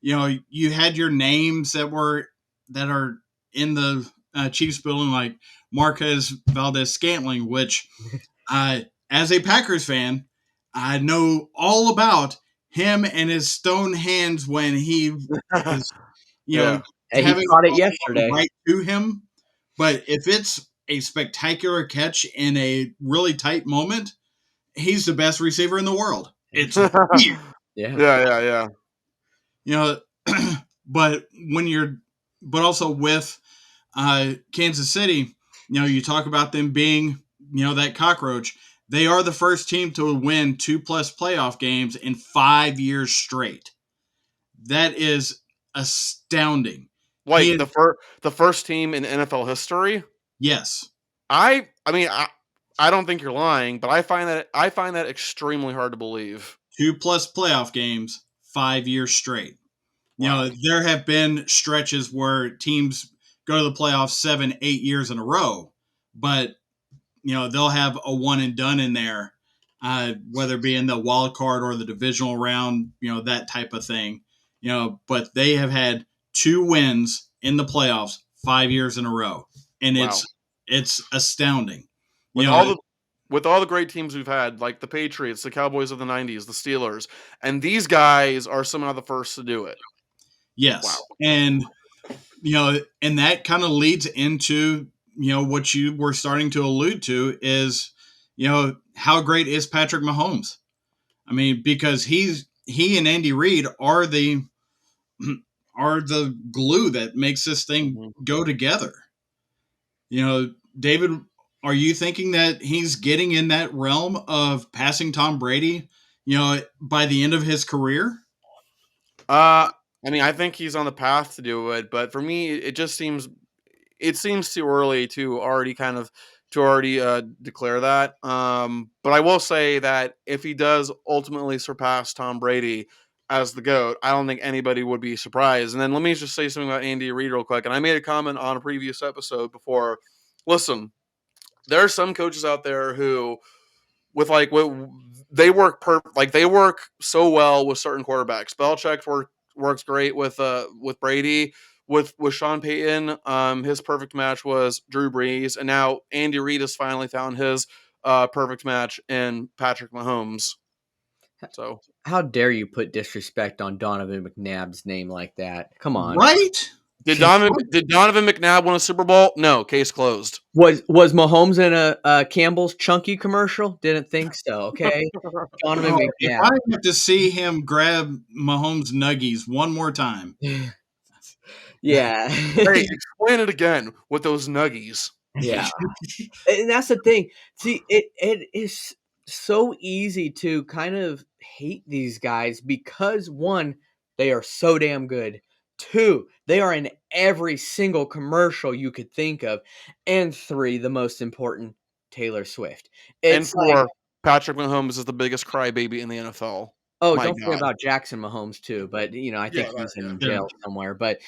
you had your names that are in the Chiefs building, like Marquez Valdez Scantling, which as a Packers fan, I know all about him and his stone hands when he is, Yeah. Hey, he having caught the it ball yesterday. right to him. But if it's a spectacular catch in a really tight moment, he's the best receiver in the world. It's weird, Yeah. Yeah. you know. but when you're, but also with Kansas City, you talk about them being, that cockroach. They are the first team to win 2+ playoff games in 5 years straight. That is astounding. He Like is, the first team in NFL history. yes, I mean I don't think you're lying, but I find that extremely hard to believe. 2+ playoff games, 5 years straight. Wow. There have been stretches where teams go to the playoffs 7, 8 years in a row, but they'll have a one and done in there, whether it be in the wild card or the divisional round, that type of thing. But they have had 2 wins in the playoffs 5 years in a row, and Wow. it's astounding. You With know, all the with all the great teams we've had, like the Patriots, the Cowboys of the 90s, the Steelers, and these guys are somehow the first to do it. Wow. yes, and that kind of leads into what you were starting to allude to is how great is Patrick Mahomes? I mean, because he and Andy Reid are the glue that makes this thing Mhm. go together. David, are you thinking that he's getting in that realm of passing Tom Brady, by the end of his career? Uh I mean, I think he's on the path to do it, but for me it seems too early to already declare that. But I will say that if he does ultimately surpass Tom Brady as the GOAT, I don't think anybody would be surprised. And then let me just say something about Andy Reid real quick. And I made a comment on a previous episode before. Listen, there are some coaches out there who they work so well with certain quarterbacks. Belichick works great with Brady. With Sean Payton, his perfect match was Drew Brees, and now Andy Reid has finally found his perfect match in Patrick Mahomes. So How dare you put disrespect on Donovan McNabb's name like that? Come on. Right? did Donovan McNabb win a Super Bowl? No, case closed. Was Mahomes in a Campbell's Chunky commercial? Didn't think so. Okay, Donovan Oh, if McNabb. I have to see him grab Mahomes' nuggies one more time, Yeah, Hey, explain it again with those nuggies. yeah, and that's the thing. See, it is so easy to kind of hate these guys because one, they are so damn good. 2, they are in every single commercial you could think of. And 3, the most important, Taylor Swift. And It's like, 4, Patrick Mahomes is the biggest crybaby in the NFL. oh, My don't forget God. about Jackson Mahomes too, but, I Yeah, think he's yeah. in Yeah. jail somewhere, but,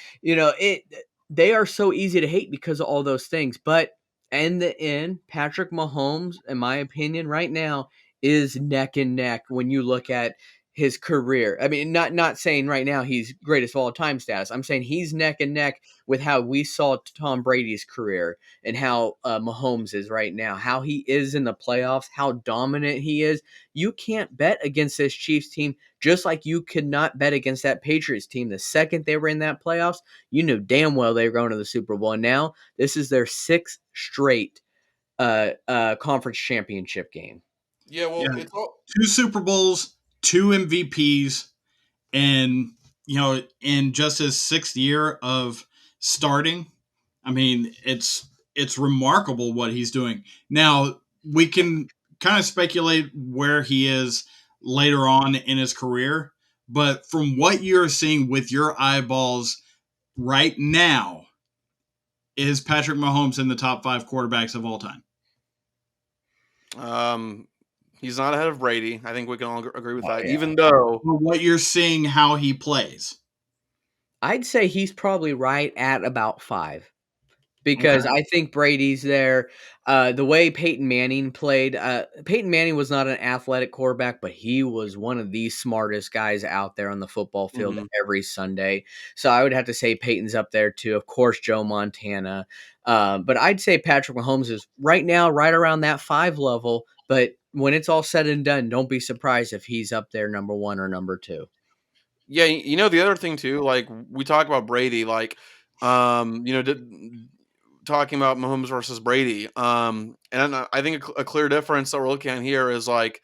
they are so easy to hate because of all those things, but in the end, Patrick Mahomes, in my opinion, right now, is neck and neck when you look at his career. I mean, not saying right now he's greatest of all time status. I'm saying he's neck and neck with how we saw Tom Brady's career and how Mahomes is right now, how he is in the playoffs, how dominant he is. You can't bet against this Chiefs team, just like you could not bet against that Patriots team. The second they were in that playoffs, you knew damn well they were going to the Super Bowl. And now this is their sixth straight conference championship game. Yeah, well, Yeah. it's all 2 Super Bowls, 2 MVPs, and in just his 6th year of starting. I mean, it's remarkable what he's doing. Now, we can kind of speculate where he is later on in his career, but from what you're seeing with your eyeballs right now, is Patrick Mahomes in the top 5 quarterbacks of all time? um he's not ahead of Brady. I think we can all agree with Oh that. yeah. Even though For what you're seeing how he plays. I'd say he's probably right at about 5. Because Okay. I think Brady's there. The way Peyton Manning played, Peyton Manning was not an athletic quarterback, but he was one of the smartest guys out there on the football field mhm. every Sunday. So I would have to say Peyton's up there too. Of course, Joe Montana. But I'd say Patrick Mahomes is right now right around that 5 level. But when it's all said and done, don't be surprised if he's up there number 1 or number 2. Yeah, the other thing too, like we talk about Brady, like talking about Mahomes versus Brady. And I think a clear difference that we're looking at here is like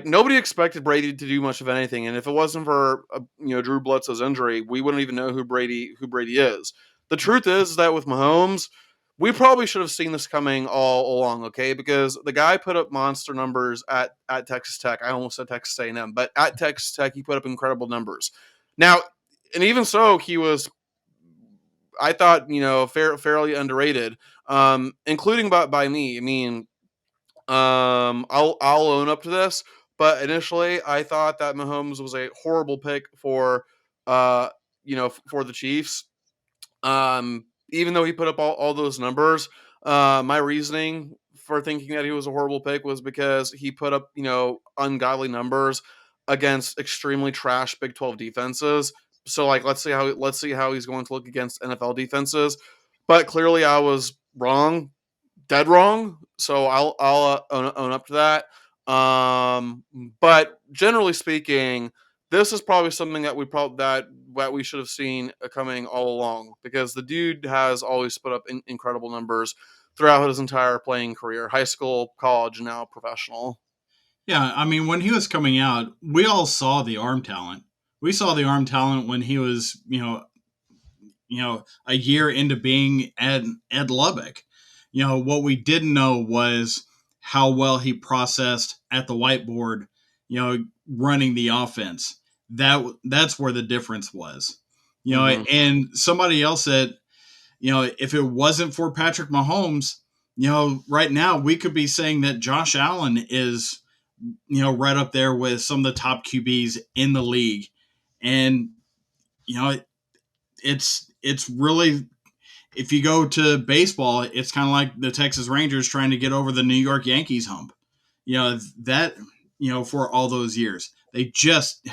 nobody expected Brady to do much of anything, and if it wasn't for Drew Bledsoe's injury, we wouldn't even know who Brady is. The truth is that with Mahomes, we probably should have seen this coming all along, okay? Because the guy put up monster numbers at Texas Tech. I almost said Texas A&M, but at Texas Tech, he put up incredible numbers. Now, and even so, he was, I thought, fairly underrated, including by me. I mean, I'll own up to this, but initially I thought that Mahomes was a horrible pick for, for the Chiefs. Even though he put up all those numbers, my reasoning for thinking that he was a horrible pick was because he put up, ungodly numbers against extremely trash Big 12 defenses. So like let's see how he's going to look against NFL defenses. But clearly I was wrong, dead wrong. So I'll own up to that. Um, but generally speaking, this is probably something that we should have seen coming all along, because the dude has always put up incredible numbers throughout his entire playing career, high school, college, and now professional. Yeah, I mean, when he was coming out, we all saw the arm talent. We saw the arm talent when he was, a year into being Ed Lubbock. What we didn't know was how well he processed at the whiteboard, running the offense. That's where the difference was. Mm-hmm. And somebody else said, if it wasn't for Patrick Mahomes, right now we could be saying that Josh Allen is, right up there with some of the top QBs in the league. And, you know, it's really, if you go to baseball, it's kind of like the Texas Rangers trying to get over the New York Yankees hump. That, for all those years, they just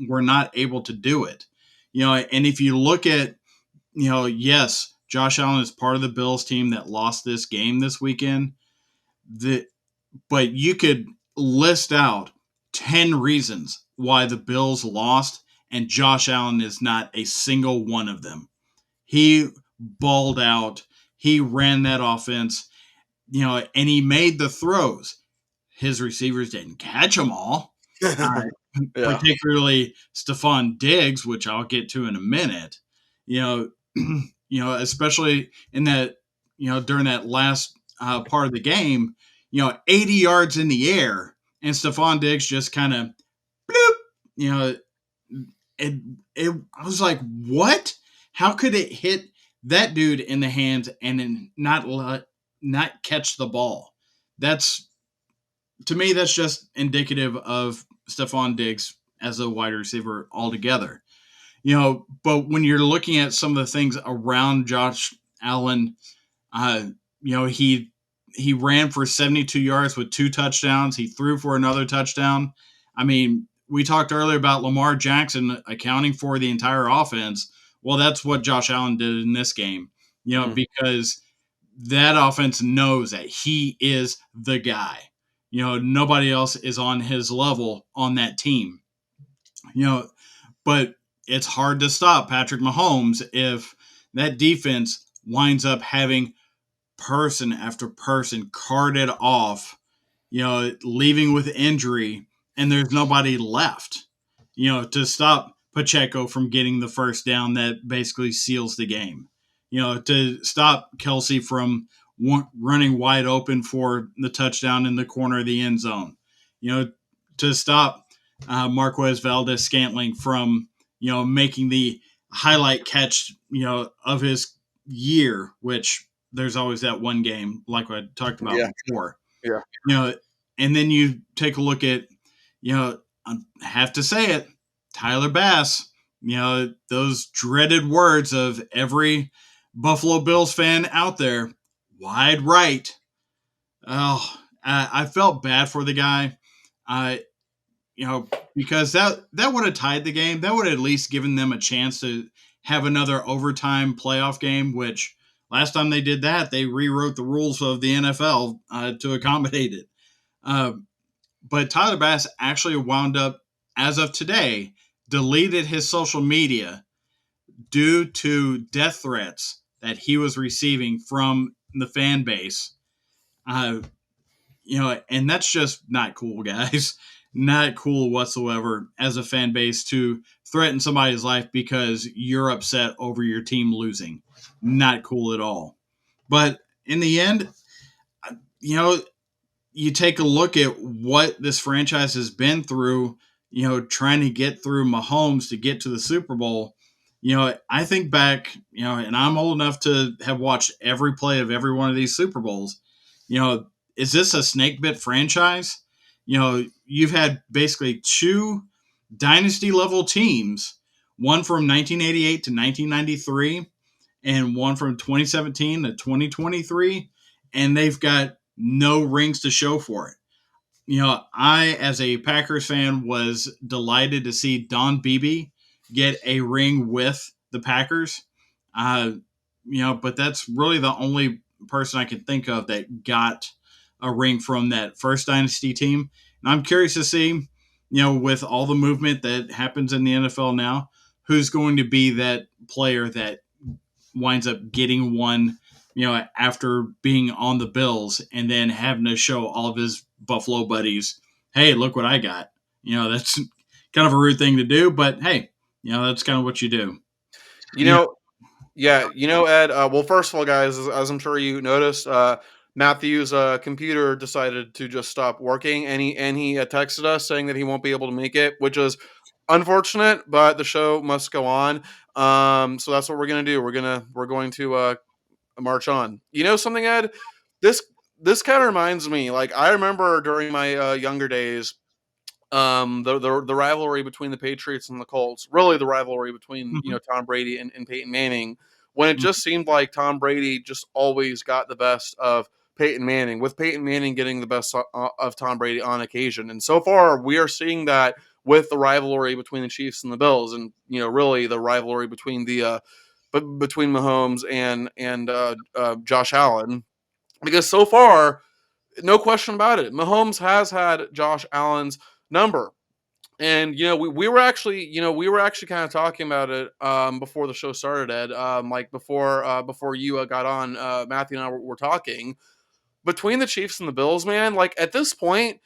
were not able to do it. And if you look at, yes, Josh Allen is part of the Bills team that lost this game this weekend. But you could list out 10 reasons why the Bills lost, and Josh Allen is not a single one of them. He balled out. He ran that offense, and he made the throws. His receivers didn't catch them all, Yeah. particularly Stephon Diggs, which I'll get to in a minute. You know, especially in that, during that last part of the game, 80 yards in the air, and Stephon Diggs just kind of bloop, you know, it, I was like, what? How could it hit that dude in the hands and then not catch the ball? That's to me, that's just indicative of Stephon Diggs as a wide receiver altogether. But when you're looking at some of the things around Josh Allen, uh, he ran for 72 yards with 2 touchdowns. He threw for another touchdown. I mean, we talked earlier about Lamar Jackson accounting for the entire offense. Well, that's what Josh Allen did in this game. Because that offense knows that he is the guy. Nobody else is on his level on that team. But it's hard to stop Patrick Mahomes if that defense winds up having person after person carted off, leaving with injury, and there's nobody left, to stop Pacheco from getting the first down that basically seals the game, to stop Kelsey from running wide open for the touchdown in the corner of the end zone, to stop Marquez Valdez Scantling from, making the highlight catch, of his year, which there's always that one game like I talked about Yeah, before. yeah. You know, and then you take a look at, I have to say it, Tyler Bass, those dreaded words of every Buffalo Bills fan out there, wide right. Oh, I felt bad for the guy. I because that would have tied the game. That would have at least given them a chance to have another overtime playoff game. Which last time they did that, they rewrote the rules of the NFL to accommodate it. Uh, but Tyler Bass actually wound up, as of today, deleted his social media due to death threats that he was receiving from the fan base. Uh, and that's just not cool, guys. Not cool whatsoever as a fan base to threaten somebody's life because you're upset over your team losing. Not cool at all. But in the end, you know, you take a look at what this franchise has been through, trying to get through Mahomes to get to the Super Bowl. I think back, and I'm old enough to have watched every play of every one of these Super Bowls. Is this a snake bit franchise? You've had basically two dynasty level teams, one from 1988 to 1993 and one from 2017 to 2023, and they've got no rings to show for it. I, as a Packers fan, was delighted to see Don Beebe get a ring with the Packers. Uh, but that's really the only person I can think of that got a ring from that first dynasty team. And I'm curious to see, with all the movement that happens in the NFL now, who's going to be that player that winds up getting one, after being on the Bills and then having to show all of his Buffalo buddies, hey, look what I got. That's kind of a rude thing to do, but hey, that's kind of what you do. You You know, know, yeah, Ed. Well, first of all, guys, as I'm sure you noticed, Matthew's computer decided to just stop working, and he texted us saying that he won't be able to make it, which is unfortunate, but the show must go on. So that's what we're gonna do. We're going to march on. You know something, Ed? This this kind of reminds me. Like I remember during my younger days, the rivalry between the Patriots and the Colts, really the rivalry between mhm, Tom Brady and Peyton Manning, when it mhm, just seemed like Tom Brady just always got the best of Peyton Manning, with Peyton Manning getting the best of Tom Brady on occasion. And so far, we are seeing that with the rivalry between the Chiefs and the Bills, and really the rivalry between between Mahomes and Josh Allen, because so far, no question about it, Mahomes has had Josh Allen's number. And we were actually kind of talking about it before the show started, Ed. Like before you got on, Matthew and I were talking between the Chiefs and the Bills, man. Like at this point,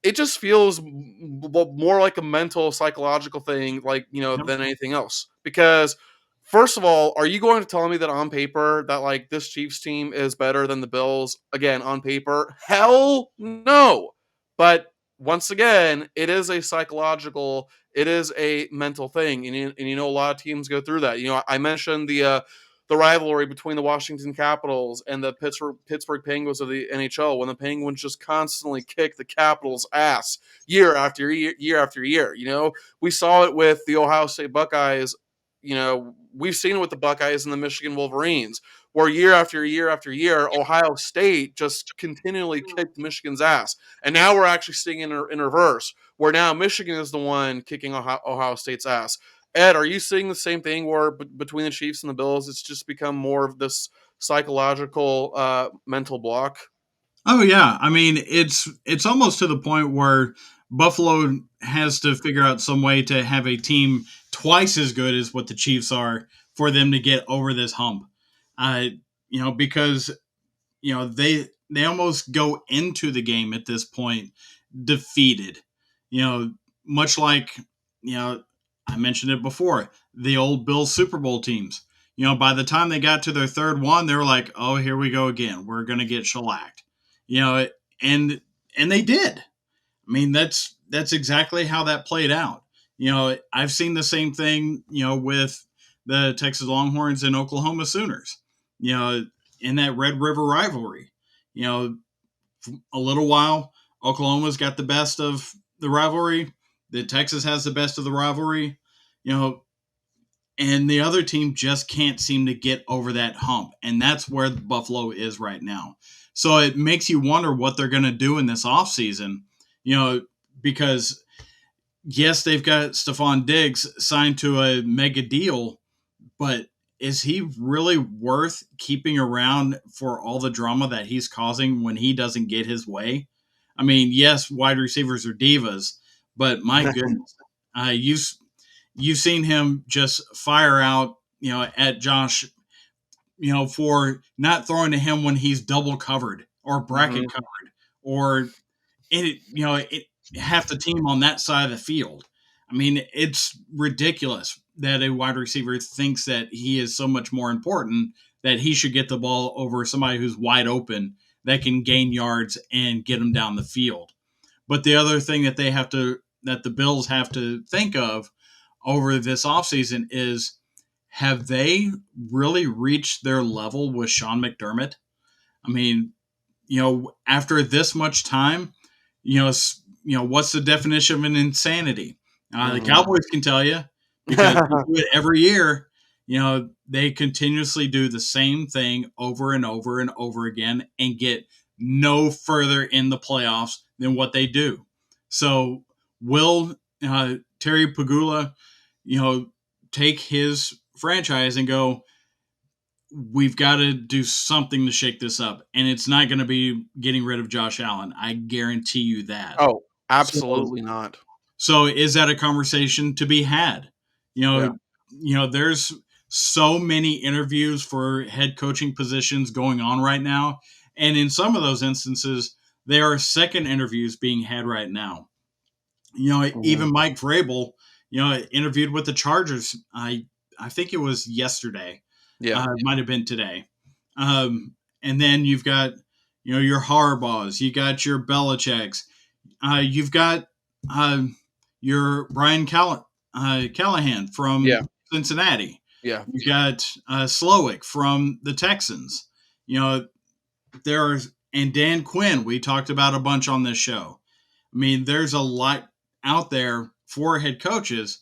it just feels more like a mental psychological thing, like yep. than anything else. Because first of all, are you going to tell me that on paper that like this Chiefs team is better than the Bills? Again, on paper, hell no. But once again, it is a psychological, it is a mental thing, and you know a lot of teams go through that. You know, I mentioned the rivalry between the Washington Capitals and the Pittsburgh Penguins of the NHL, when the Penguins just constantly kick the Capitals' ass year after year after year. You know, we saw it with the Ohio State Buckeyes. You know, we've seen it with the Buckeyes and the Michigan Wolverines, where year after year after year, Ohio State just continually kicked Michigan's ass. And now we're actually seeing in reverse, where now Michigan is the one kicking Ohio State's ass. Ed, are you seeing the same thing where between the Chiefs and the Bills, it's just become more of this psychological mental block? Oh yeah, I mean it's almost to the point where Buffalo has to figure out some way to have a team twice as good as what the Chiefs are for them to get over this hump. Uh, because they almost go into the game at this point defeated. You know, much like I mentioned it before, the old Bills Super Bowl teams. By the time they got to their third one, they were like, "Oh, here we go again. We're going to get shellacked." You know, and and they did. I mean, that's exactly how that played out. I've seen the same thing, with the Texas Longhorns and Oklahoma Sooners. You know, in that Red River rivalry. You know, a little while, Oklahoma's got the best of the rivalry. The Texas has the best of the rivalry. You know, and the other team just can't seem to get over that hump, and that's where Buffalo is right now. So it makes you wonder what they're going to do in this offseason, because yes, they've got Stephon Diggs signed to a mega deal, but is he really worth keeping around for all the drama that he's causing when he doesn't get his way? I mean, yes, wide receivers are divas, but my goodness, you've seen him just fire out, at Josh, for not throwing to him when he's double covered or bracket Mm-hmm. covered, or half the team on that side of the field. I mean, it's ridiculous that a wide receiver thinks that he is so much more important that he should get the ball over somebody who's wide open that can gain yards and get them down the field. But the other thing that the Bills have to think of over this offseason is, have they really reached their level with Sean McDermott? I mean, after this much time, what's the definition of an insanity? The Mm-hmm. Cowboys can tell you, because they do it every year. They continuously do the same thing over and over and over again and get no further in the playoffs than what they do. So will Terry Pagula, take his franchise and go, we've got to do something to shake this up, and it's not going to be getting rid of Josh Allen. I guarantee you that. Oh, So, absolutely not. so is that a conversation to be had? You Yeah. know, there's so many interviews for head coaching positions going on right now, and in some of those instances, there are second interviews being had right now. Mm-hmm. Even Mike Vrabel, interviewed with the Chargers. I think it was yesterday. Yeah. It might have been today. And then you've got, your Harbaughs, you got your Belichick's, you've got your Callahan Yeah. from Cincinnati. Yeah. You got Slowick from the Texans. You know, there are, and Dan Quinn, we talked about a bunch on this show. I mean, there's a lot out there for head coaches.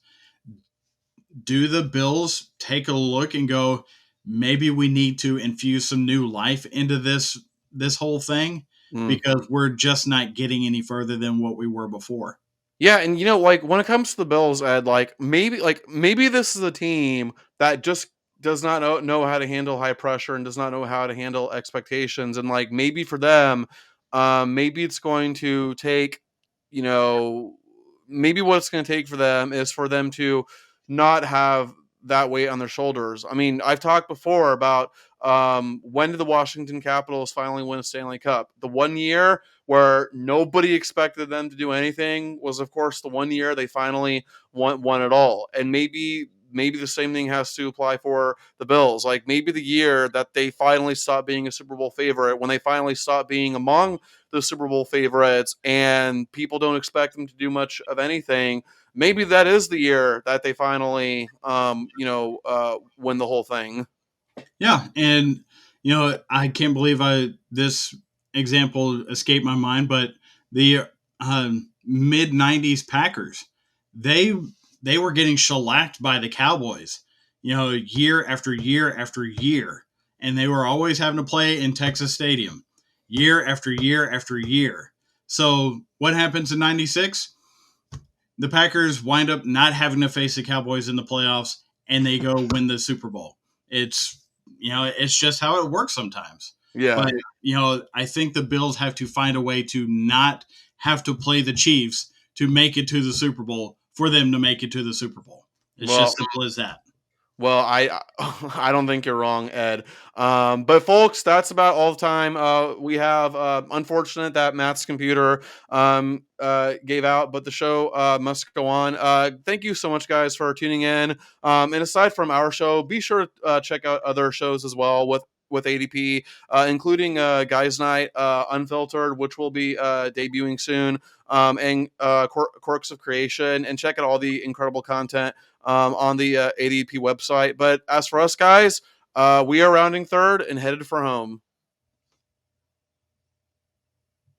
Do the Bills take a look and go, maybe we need to infuse some new life into this whole thing, Mm. because we're just not getting any further than what we were before? Yeah, and like when it comes to the Bills, Ed, maybe this is a team that just does not know how to handle high pressure and does not know how to handle expectations, and like maybe for them, maybe it's going to take, you know, maybe what it's going to take for them is for them to not have that weight on their shoulders. I mean, I've talked before about when did the Washington Capitals finally win a Stanley Cup? The one year where nobody expected them to do anything was, of course, the one year they finally won it all. And maybe the same thing has to apply for the Bills. Like maybe the year that they finally stopped being a Super Bowl favorite, when they finally stopped being among the Super Bowl favorites and people don't expect them to do much of anything, maybe that is the year that they finally, win the whole thing. Yeah, and I can't believe I this example escaped my mind, but the mid '90s Packers, they they were getting shellacked by the Cowboys, year after year after year, and they were always having to play in Texas Stadium, year after year after year. So what happens in '96? The Packers wind up not having to face the Cowboys in the playoffs, and they go win the Super Bowl. It's it's just how it works sometimes. Yeah. But I think the Bills have to find a way to not have to play the Chiefs to make it to the Super Bowl for them to make it to the Super Bowl. It's Well, just simple as that. Well, I I don't think you're wrong, Ed. But folks, that's about all the time we have. Unfortunate that Matt's computer gave out, but the show must go on. Thank you so much, guys, for tuning in. And aside from our show, be sure to check out other shows as well with ADP, including Guys Night Unfiltered, which will be debuting soon, and Quirks of Creation, and check out all the incredible content on the ADP website. But as for us guys, we are rounding third and headed for home.